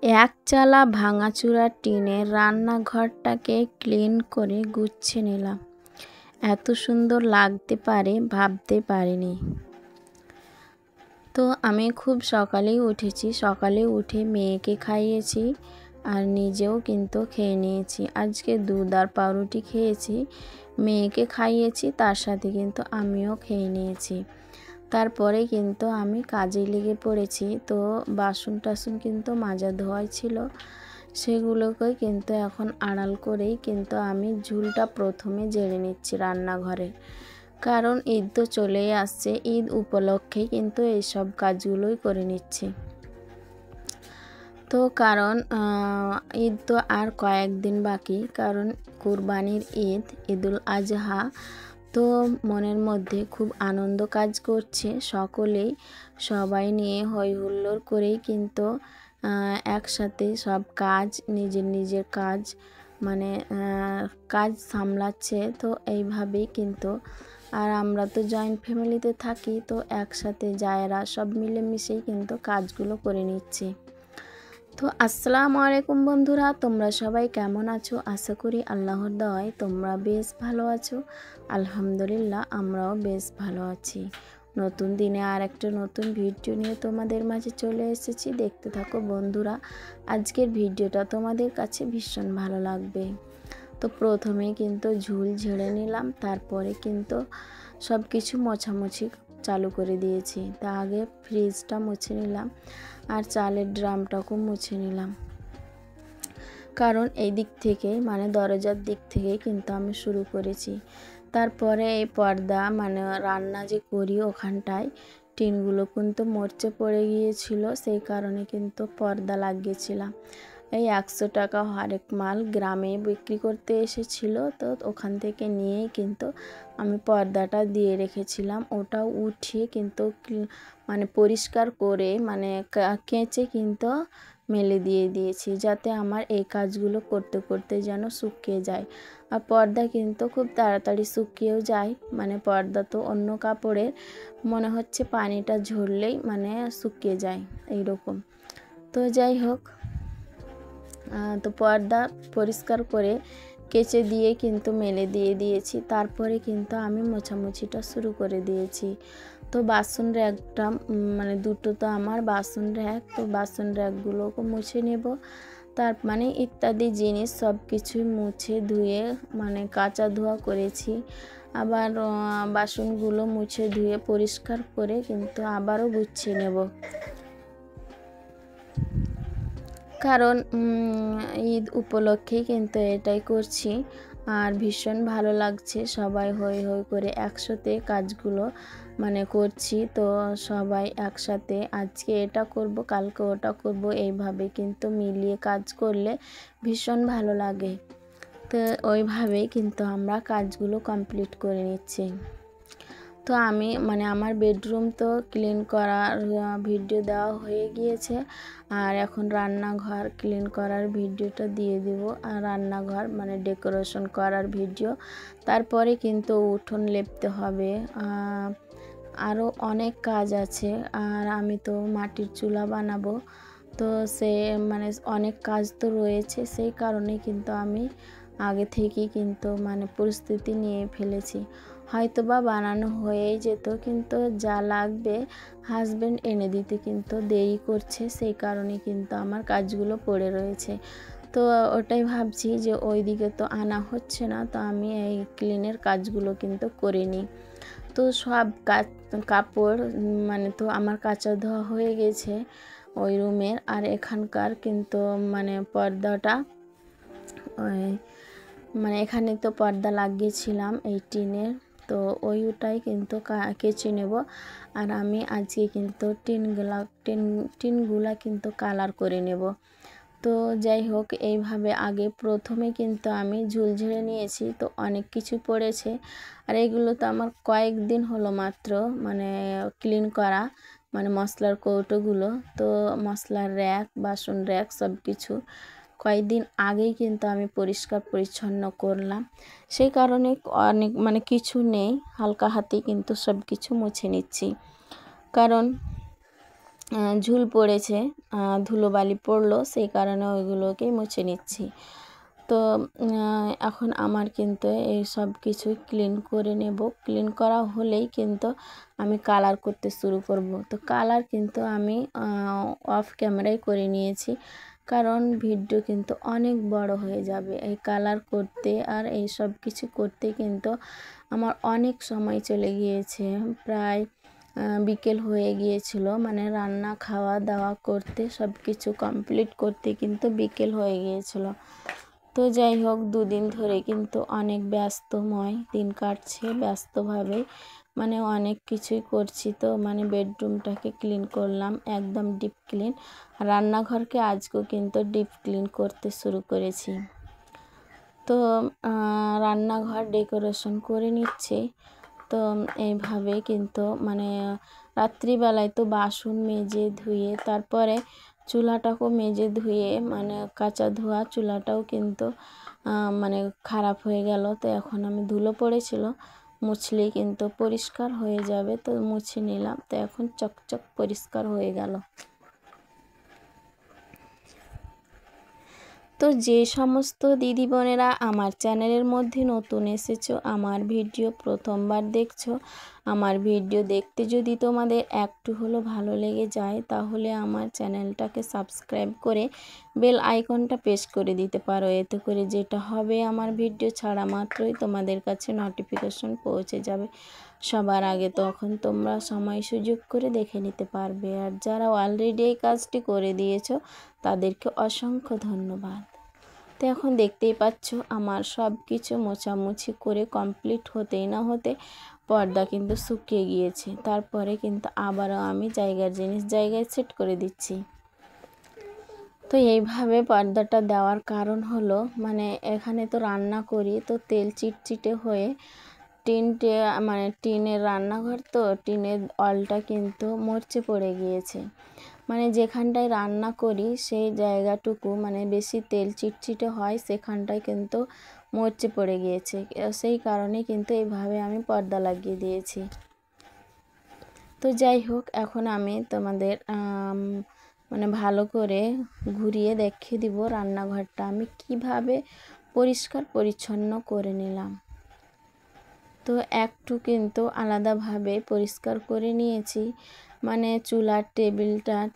একচালা ভাঙাচোরা টিনের রান্নাঘরটাকে ক্লিন করে গুছিয়ে নিলাম। এত সুন্দর লাগতে পারে ভাবতে পারিনি। তো আমি খুব সকালেই উঠেছি, সকালে উঠে মেয়েকে খাইয়েছি আর নিজেও কিন্তু খেয়ে নিয়েছি। আজকে দুধ আর পাউরুটি খেয়েছি, মেয়েকে খাইয়েছি, তার সাথে কিন্তু আমিও খেয়ে নিয়েছি। তারপরে কিন্তু আমি কাজে লেগে পড়েছি। তো বাসন টাসন কিন্তু মাজা ধোয়াই ছিল, সেগুলোকে কিন্তু এখন আড়াল করেই কিন্তু আমি ঝুলটা প্রথমে ঝেড়ে নিচ্ছি রান্নাঘরে। কারণ ঈদ তো চলেই আসছে, ঈদ উপলক্ষে কিন্তু এইসব কাজগুলোই করে নিচ্ছি। তো কারণ ঈদ তো আর কয়েকদিন বাকি, কারণ কুরবানির ঈদ, ঈদুল আজহা। তো মনের মধ্যে খুব আনন্দ কাজ করছে, সকলেই সবাই নিয়ে হই হুল্লোড় করেই কিন্তু একসাথে সব কাজ, নিজের নিজের কাজ মানে কাজ সামলাচ্ছে। তো এইভাবেই কিন্তু, আর আমরা তো জয়েন্ট ফ্যামিলিতে থাকি, তো একসাথে জায়েরা সব মিলেমিশেই কিন্তু কাজগুলো করে নিচ্ছি। তো আসসালামু আলাইকুম বন্ধুরা, তোমরা সবাই কেমন আছো? আশা করি আল্লাহর দয়ায় তোমরা বেশ ভালো আছো। আলহামদুলিল্লাহ, আমরাও বেশ ভালো আছি। নতুন দিনে আর একটা নতুন ভিডিও নিয়ে তোমাদের মাঝে চলে এসেছি। দেখতে থাকো বন্ধুরা, আজকের ভিডিওটা তোমাদের কাছে ভীষণ ভালো লাগবে। তো প্রথমে কিন্তু ঝুল ঝেড়ে নিলাম, তারপরে কিন্তু সব কিছু মোছামুছি চালু করে দিয়েছি। তা আগে ফ্রিজটা মুছে নিলাম আর চালের ড্রামটাকেও মুছে নিলাম, কারণ এই দিক থেকে মানে দরজার দিক থেকে কিন্তু আমি শুরু করেছি। তারপরে এই পর্দা মানে রান্না যে করি ওখানটায় টিনগুলো কিন্তু মরচে পড়ে গিয়েছিল, সেই কারণে কিন্তু পর্দা লাগিয়েছিলাম। এই 100 টাকা হরেক মাল গ্রামে বিক্রি করতে এসেছিল, তো ওখান থেকে নিয়েই কিন্তু আমি পর্দাটা দিয়ে রেখেছিলাম। ওটাও উঠিয়ে কিন্তু মানে পরিষ্কার করে মানে কেচে কিন্তু মেলে দিয়ে দিয়েছি, যাতে আমার এই কাজগুলো করতে করতে যেন শুকিয়ে যায়। আর পর্দা কিন্তু খুব তাড়াতাড়ি শুকিয়েও যায়, মানে পর্দা তো অন্য কাপড়ের মনে হচ্ছে পানিটা ঝরলেই মানে শুকিয়ে যায় এইরকম। তো যাই হোক, তো পর্দা পরিষ্কার করে কেচে দিয়ে কিন্তু মেলে দিয়ে দিয়েছি। তারপরে কিন্তু আমি মোছামুছিটা শুরু করে দিয়েছি। তো বাসন র্যাকটা মানে দুটো তো আমার বাসন র্যাক, তো বাসন র্যাকগুলোকে মুছে নেব। তার মানে ইত্যাদি জিনিস সব কিছুই মুছে ধুয়ে মানে কাচা ধোয়া করেছি। আবার বাসনগুলো মুছে ধুয়ে পরিষ্কার করে কিন্তু আবারও গুছিয়ে নেব, কারণ ঈদ উপলক্ষেই কিন্তু এটাই করছি। আর ভীষণ ভালো লাগছে, সবাই হই হই করে একসাথে কাজগুলো মানে করছি। তো সবাই একসাথে আজকে এটা করব, কালকে ওটা করব, এইভাবে কিন্তু মিলিয়ে কাজ করলে ভীষণ ভালো লাগে। তো ওইভাবেই কিন্তু আমরা কাজগুলো কমপ্লিট করে নিচ্ছি। তো আমি মানে আমার বেডরুম তো ক্লিন করার ভিডিও দেওয়া হয়ে গিয়েছে, আর এখন রান্নাঘর ক্লিন করার ভিডিওটা দিয়ে দেব। আর রান্নাঘর মানে ডেকোরেশন করার ভিডিও, তারপরে কিন্তু উঠোন লেপতে হবে, আরও অনেক কাজ আছে। আর আমি তো মাটির চুলা বানাবো, তো সে মানে অনেক কাজ তো রয়েছে, সেই কারণে কিন্তু আমি আগে থেকেই কিন্তু মানে প্রস্তুতি নিয়ে ফেলেছি। হয়তো বা বানানো হয়েই যেত, কিন্তু যা লাগবে হাজব্যান্ড এনে দিতে কিন্তু দেরি করছে, সেই কারণে কিন্তু আমার কাজগুলো পড়ে রয়েছে। তো ওটাই ভাবছি যে ওই দিকে তো আনা হচ্ছে না, তো আমি এই ক্লিনের কাজগুলো কিন্তু করে নিই। তো সব কাপড় মানে তো আমার কাচা ধোয়া হয়ে গেছে ওই রুমের। আর এখানকার কিন্তু মানে পর্দাটা ওই মানে এখানে তো পর্দা লাগিয়েছিলাম এই টিনের, তো ওইটাই কিন্তু কেচে নেব। আর আমি আজকে কিন্তু টিনগুলা কিন্তু কালার করে নেব। তো যাই হোক, এইভাবে আগে প্রথমে কিন্তু আমি ঝুল ঝেড়ে নিয়েছি, তো অনেক কিছু পড়েছে। আর এগুলো তো আমার কয়েকদিন হলো মাত্র মানে ক্লিন করা, মানে মশলার কৌটোগুলো, তো মশলার র্যাক, বাসন র্যাক সব কিছু কয়েকদিন আগেই কিন্তু আমি পরিষ্কার পরিচ্ছন্ন করলাম, সেই কারণে অনেক মানে কিছু নেই, হালকা হাতে কিন্তু সব কিছু মুছে নিচ্ছি। কারণ ঝুল পড়েছে, ধুলোবালি পড়লো, সেই কারণে ওইগুলোকেই মুছে নিচ্ছি। তো এখন আমার কিন্তু এই সব কিছুই ক্লিন করে নেব। ক্লিন করা হলেই কিন্তু আমি কালার করতে শুরু করব। তো কালার কিন্তু আমি অফ ক্যামেরায় করে নিয়েছি, কারণ ভিডিও কিন্তু অনেক বড় হয়ে যাবে। এই কালার করতে আর এই সব কিছু করতে কিন্তু আমার অনেক সময় চলে গিয়েছে, প্রায় বিকেল হয়ে গিয়েছিল। মানে রান্না খাওয়া দাওয়া করতে সব কিছু কমপ্লিট করতে কিন্তু বিকেল হয়ে গিয়েছিল। তো যাই হোক, দুদিন ধরে কিন্তু অনেক ব্যস্তময় দিন কাটছে, ব্যস্তভাবে মানে অনেক কিছুই করছি। তো মানে বেডরুমটাকে ক্লিন করলাম, একদম ডিপ ক্লিন। রান্নাঘরকে আজকেও কিন্তু ডিপ ক্লিন করতে শুরু করেছি। তো রান্নাঘর ডেকোরেশন করে নিচ্ছি। তো এইভাবে কিন্তু মানে রাত্রিবেলায় তো বাসন মেজে ধুয়ে তারপরে চুলাটাকেও মেজে ধুয়ে, মানে কাঁচা ধোয়া চুলাটাও কিন্তু মানে খারাপ হয়ে গেল। তো এখন আমি ধুলো পড়েছিল, মুছলেই কিন্তু পরিষ্কার হয়ে যাবে। তো মুছে নিলাম, তো এখন চকচক পরিষ্কার হয়ে গেল। তো যে সমস্ত দিদি বোনেরা আমার চ্যানেলের মধ্যে নতুন এসেছো, আমার ভিডিও প্রথমবার দেখছো, আমার ভিডিও দেখতে যদি তোমাদের একটু হলো ভালো লেগে যায়, তাহলে আমার চ্যানেলটাকে সাবস্ক্রাইব করে বেল আইকনটা প্রেস করে দিতে পারো। এতে করে যেটা হবে, আমার ভিডিও ছাড়া মাত্রই তোমাদের কাছে নোটিফিকেশন পৌঁছে যাবে সবার আগে। তখন তোমরা সময় সুযোগ করে দেখে নিতে পারবে। আর যারা অলরেডি এই কাজটি করে দিয়েছো, তাদেরকে অসংখ্য ধন্যবাদ। তো এখন দেখতেই পাচ্ছ আমার সব কিছু মোছামুছি করে কমপ্লিট হতেই না হতে পর্দা কিন্তু শুকিয়ে গিয়েছে। তারপরে কিন্তু আবারও আমি জায়গার জিনিস জায়গায় সেট করে দিচ্ছি। তো এইভাবে পর্দাটা দেওয়ার কারণ হলো, মানে এখানে তো রান্না করি, তো তেল চিটচিটে হয়ে মানে টিনের রান্নাঘর, তো টিনের অলটা কিন্তু মরচে পড়ে গিয়েছে। মানে যেখানটায় রান্না করি সেই জায়গাটুকু মানে বেশি তেল চিটচিটে হয়, সেখানটায় কিন্তু মরচে পড়ে গিয়েছে। সেই কারণে কিন্তু এইভাবে আমি পর্দা লাগিয়ে দিয়েছি। তো যাই হোক, এখন আমি তোমাদের মানে ভালো করে ঘুরিয়ে দেখিয়ে দিব রান্নাঘরটা আমি কিভাবে পরিষ্কার পরিচ্ছন্ন করে নিলাম। তো একটু কিন্তু আলাদাভাবে পরিষ্কার করে নিয়েছি। মানে চুলার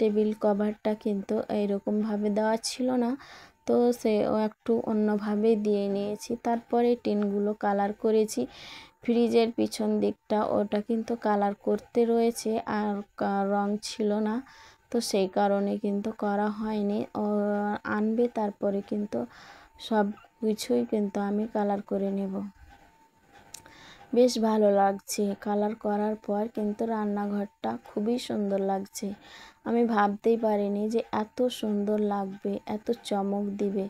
টেবিল কভারটা কিন্তু এইরকমভাবে দেওয়া ছিল না, তো একটু অন্যভাবে দিয়ে নিয়েছি। তারপরে টিনগুলো কালার করেছি। ফ্রিজের পিছন দিকটা ওটা কিন্তু কালার করতে রয়েছে, আর রং ছিল না, তো সেই কারণে কিন্তু করা হয়নি। ও আনবে, তারপরে কিন্তু সব কিছুই কিন্তু আমি কালার করে নেব। বেশ ভালো লাগছে কালার করার পর, কিন্তু রান্নাঘরটা খুবই সুন্দর লাগছে। আমি ভাবতেই পারিনি যে এত সুন্দর লাগবে, এত চমক দিবে।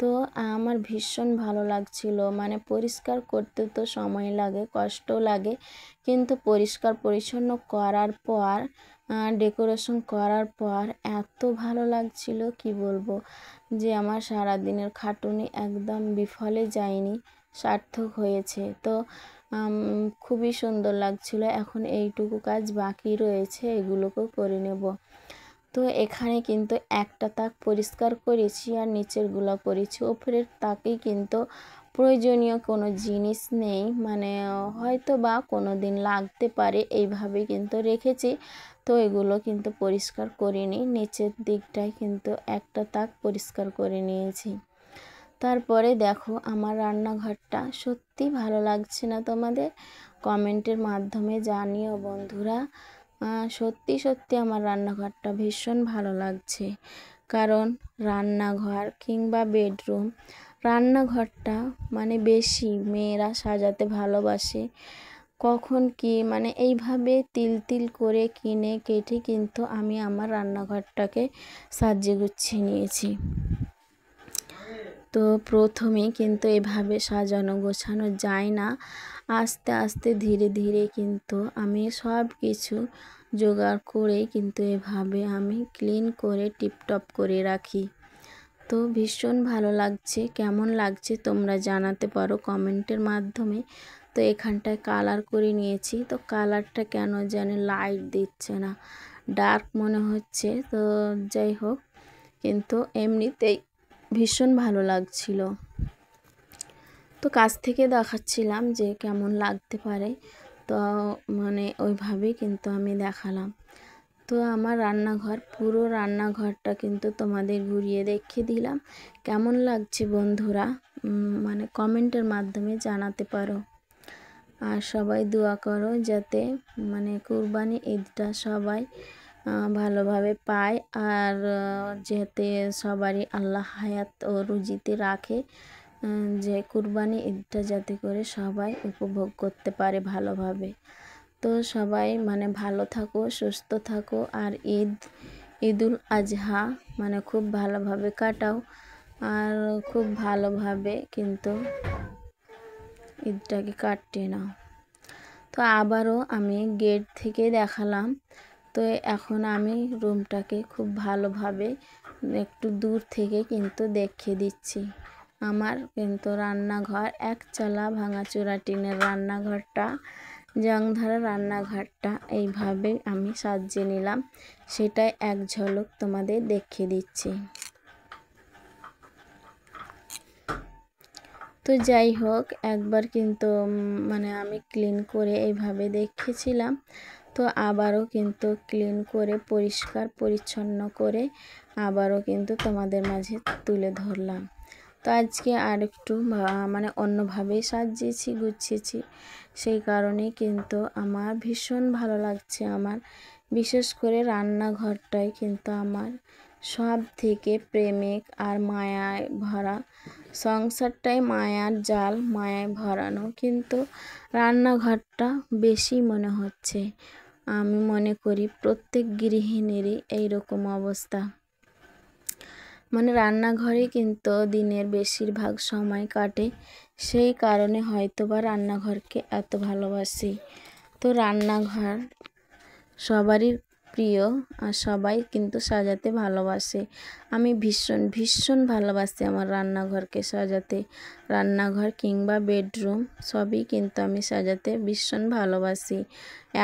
তো আমার ভীষণ ভালো লাগছিল। মানে পরিষ্কার করতে তো সময় লাগে, কষ্ট লাগে, কিন্তু পরিষ্কার পরিচ্ছন্ন করার পর, ডেকোরেশন করার পর এত ভালো লাগছিল কি বলবো, যে আমার সারাদিনের খাটুনি একদম বিফলে যায়নি, সার্থক হয়েছে। তো খুবই সুন্দর লাগছিল। এখন এইটুকু কাজ বাকি রয়েছে, এগুলোকেও করে নেব। তো এখানে কিন্তু একটা তাক পরিষ্কার করেছি আর নিচেরগুলো করেছি। ওপরের তাকেই কিন্তু প্রয়োজনীয় কোনো জিনিস নেই, মানে হয়তো বা কোনো দিন লাগতে পারে, এইভাবে কিন্তু রেখেছি। তো এগুলো কিন্তু পরিষ্কার করিনি, নিচের দিকটায় কিন্তু একটা তাক পরিষ্কার করে নিয়েছি। তারপরে দেখো আমার রান্নাঘরটা সত্যি ভালো লাগছে না তোমাদের? কমেন্টের মাধ্যমে জানিও বন্ধুরা। সত্যি সত্যি আমার রান্নাঘরটা ভীষণ ভালো লাগছে, কারণ রান্নাঘর কিংবা বেডরুম, রান্নাঘরটা মানে বেশি মেয়েরা সাজাতে ভালোবাসে। কখন কি মানে এইভাবে তিল তিল করে কিনে কেটে কিন্তু আমি আমার রান্নাঘরটাকে সাজিয়ে গুছিয়ে নিয়েছি। তো প্রথমে কিন্তু এভাবে সাজানো গোছানো যায় না, আস্তে আস্তে ধীরে ধীরে কিন্তু আমি সব কিছু জোগাড় করেই কিন্তু এভাবে আমি ক্লিন করে টিপটপ করে রাখি। তো ভীষণ ভালো লাগছে। কেমন লাগছে তোমরা জানাতে পারো কমেন্টের মাধ্যমে। তো এখানটায় কালার করে নিয়েছি, তো কালারটা কেন জানি লাইট দিচ্ছে না, ডার্ক মনে হচ্ছে। তো যাই হোক, কিন্তু এমনিতেই ভীষণ ভালো লাগছিল। তো কাছ থেকে দেখাচ্ছিলাম যে কেমন লাগতে পারে, তো মানে ওইভাবেই কিন্তু আমি দেখালাম। তো আমার রান্নাঘর, পুরো রান্নাঘরটা কিন্তু তোমাদের ঘুরিয়ে দেখিয়ে দিলাম। কেমন লাগছে বন্ধুরা মানে কমেন্টের মাধ্যমে জানাতে পারো। আর সবাই দোয়া করো যাতে মানে কুরবানি ঈদটা সবাই ভালোভাবে পায়, আর যাতে সবারই আল্লাহ হায়াত ও রুজিতে রাখে, যে কুরবানি ঈদটা যাতে করে সবাই উপভোগ করতে পারে ভালোভাবে। তো সবাই মানে ভালো থাকো, সুস্থ থাকো, আর ঈদুল আজহা মানে খুব ভালোভাবে কাটাও, আর খুব ভালোভাবে কিন্তু ঈদটাকে কাটিয়ে নাও। তো আবারও আমি গেট থেকে দেখালাম। তো এখন আমি রুমটাকে খুব ভালোভাবে একটু দূর থেকে কিন্তু দেখিয়ে দিচ্ছি। আমার কিন্তু রান্নাঘর, একচালা ভাঙাচোরা টিনের রান্নাঘরটা, জংধারা রান্নাঘরটা এইভাবে আমি সাজিয়ে নিলাম, সেটাই এক ঝলক তোমাদের দেখিয়ে দিচ্ছি। তো যাই হোক, একবার কিন্তু মানে আমি ক্লিন করে এইভাবে দেখেছিলাম, তো আবারও কিন্তু ক্লিন করে পরিষ্কার পরিচ্ছন্ন করে আবারও কিন্তু তোমাদের মাঝে তুলে ধরলাম। তো আজকে আর একটু মানে অন্যভাবেই সাজিয়েছি, গুছিয়েছি, সেই কারণেই কিন্তু আমার ভীষণ ভালো লাগছে। আমার বিশেষ করে রান্নাঘরটাই কিন্তু আমার সব থেকে প্রেমিক আর মায়ায় ভরা, সংসারটাই মায়ার জাল, মায়ায় ভরানো, কিন্তু রান্নাঘরটা বেশি মনে হচ্ছে। আমি মনে করি প্রত্যেক গৃহিণীরই এইরকম অবস্থা, মানে রান্নাঘরে কিন্তু দিনের বেশিরভাগ সময় কাটে, সেই কারণে হয়তোবা রান্নাঘরকে এত ভালোবাসি। তো রান্নাঘর সবারই প্রিয়, আর সবাই কিন্তু সাজাতে ভালোবাসে। আমি ভীষণ ভীষণ ভালোবাসি আমার রান্নাঘরকে সাজাতে। রান্নাঘর কিংবা বেডরুম সবই কিন্তু আমি সাজাতে ভীষণ ভালোবাসি।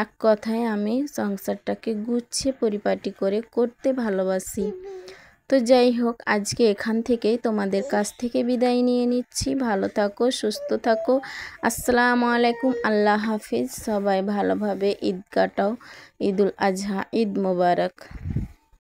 এক কথায় আমি সংসারটাকে গুছিয়ে পরিপাটি করে করতে ভালোবাসি। তো যাই হোক, আজকে এখান থেকেই তোমাদের কাছ থেকে বিদায় নিয়ে নিচ্ছি। ভালো থাকো, সুস্থ থাকো। আসসালামু আলাইকুম, আল্লাহ হাফিজ। সবাই ভালোভাবে ঈদ কাটাও। ঈদুল আজহা, ঈদ মোবারক।